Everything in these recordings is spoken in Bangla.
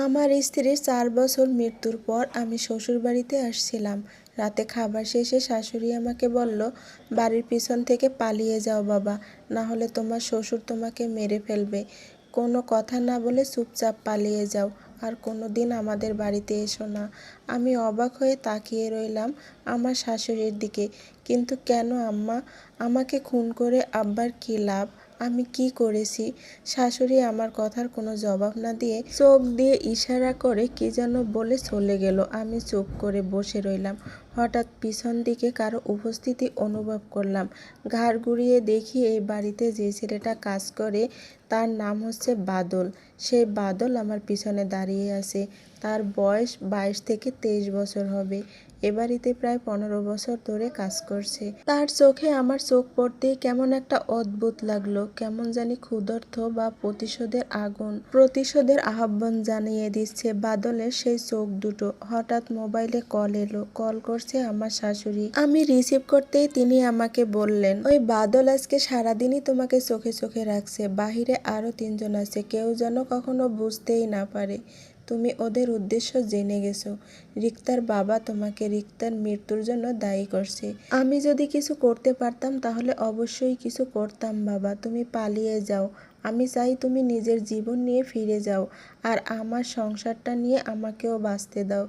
আমার স্ত্রীর ৪ বছর মৃত্যুর পর আমি শ্বশুরবাড়িতে আসছিলাম। রাতে খাবার শেষে শাশুড়ি আমাকে বলল, বাড়ির পিছন থেকে পালিয়ে যাও বাবা, না হলে তোমার শ্বশুর তোমাকে মেরে ফেলবে। কোনো কথা না বলে চুপচাপ পালিয়ে যাও, আর কোনো দিন আমাদের বাড়িতে এসো না। আমি অবাক হয়ে তাকিয়ে রইলাম আমার শাশুড়ির দিকে। কিন্তু কেন আম্মা? আমাকে খুন করে আব্বার কী লাভ? আমি কি করেছি? শাশুড়ি আমার কথার কোনো জবাব না দিয়ে চোখ দিয়ে ইশারা করে কি যেন বলে চলে গেল। আমি চুপ করে বসে রইলাম। হঠাৎ পিছন দিকে কারো উপস্থিতি অনুভব করলাম। ঘাড় ঘুরিয়ে দেখি এই বাড়িতে যে ছেলেটা কাজ করে তার নাম হচ্ছে বাদল। সেই বাদল আমার পিছনে দাঁড়িয়ে আছে। তার বয়স 22 থেকে 23 বছর হবে। এ বাড়িতে প্রায় 15 বছর ধরে কাজ করছে। তার চোখে আমার চোখ পড়তেই কেমন একটা অদ্ভুত লাগলো। কেমন জানি ক্ষুধার্ত বা প্রতিশোধের আহ্বান জানিয়ে দিচ্ছে বাদলের সেই চোখ দুটো। হঠাৎ মোবাইলে কল এলো। কল করছে আমার শাশুড়ি। আমি রিসিভ করতেই তিনি আমাকে বললেন, ওই বাদল আজকে সারাদিনই তোমাকে চোখে চোখে রাখছে। বাহিরে আরো 3 জন আছে, কেউ যেন কখনো বুঝতেই না পারে তুমি ওদের উদ্দেশ্য জেনে গেছো। রিক্তার বাবা তোমাকে রিক্তার মৃত্যুর জন্য দায়ী করছে। আমি যদি কিছু করতে পারতাম তাহলে অবশ্যই কিছু করতাম বাবা। তুমি পালিয়ে যাও। আমি চাই তুমি নিজের জীবন নিয়ে ফিরে যাও, আর আমার সংসারটা নিয়ে আমাকেও বাঁচতে দাও।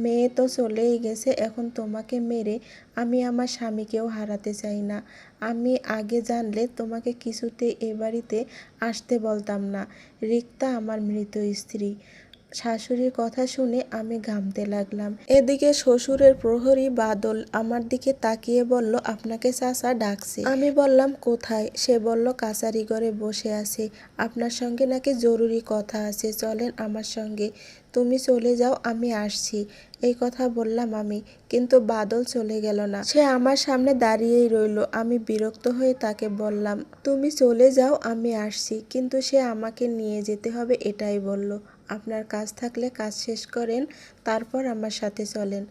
মেয়ে তো চলেই গেছে, এখন তোমাকে মেরে আমি আমার স্বামীকেও হারাতে চাই না। আমি আগে জানলে তোমাকে কিছুতেই এ বাড়িতে আসতে বলতাম না। রিক্তা আমার মৃত স্ত্রী। শাশুড়ির কথা শুনে আমি ঘামতে লাগলাম। এদিকে শ্বশুরের প্রহরী বাদল আমার দিকে তাকিয়ে বলল, আপনাকে চাচা ডাকছে। আমি বললাম, কোথায়? সে বলল, কাছারি ঘরে বসে আছে, আপনার সঙ্গে নাকি জরুরি কথা আছে, চলেন আমার সঙ্গে। তুমি চলে যাও, আমি আসছি। এই কথা বললাম আমি, কিন্তু বাদল চলে গেল না। সে আমার সামনে দাঁড়িয়েই রইল। আমি বিরক্ত হয়ে তাকে বললাম, তুমি চলে যাও, আমি আসছি, কিন্তু সে আমাকে নিয়ে যেতে হবে এটাই বলল। আপনার কাজ থাকলে কাজ শেষ করেন, তারপর আমার সাথে চলেন।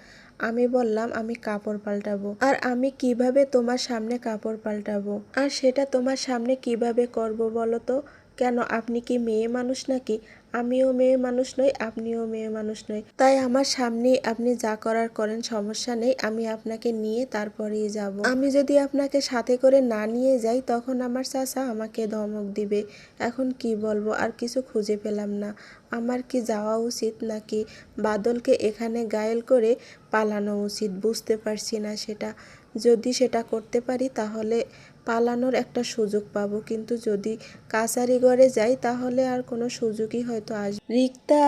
আমি বললাম, আমি কাপড় পাল্টাবো। আর আমি কিভাবে তোমার সামনে কাপড় পাল্টাবো? আর সেটা তোমার সামনে কিভাবে করব বলো তো? কেন, আপনি কি মেয়ে মানুষ নাকি? আমিও মেয়ে মানুষ নই, আপনিও মেয়ে মানুষ নই। তাই আমার সামনেই আপনি যা করার করেন, সমস্যা নেই। আমি আপনাকে নিয়ে তারপরেই যাব। আমি যদি আপনাকে সাথে করে না নিয়ে যাই তখন আমার চাচা আমাকে ধমক দিবে। এখন কি বলবো, আর কিছু খুঁজে পেলাম না। আমার কি যাওয়া উচিত নাকি বাদলকে এখানে ঘায়েল করে পালানো উচিত? বুঝতে পারছি না সেটা। যদি সেটা করতে পারি তাহলে পালানোর একটা সুযোগ পাবো, কিন্তু যদি কাছারি ঘরে যাই তাহলে আর কোনো সুযোগই হয়তো আসবে। রিক্তা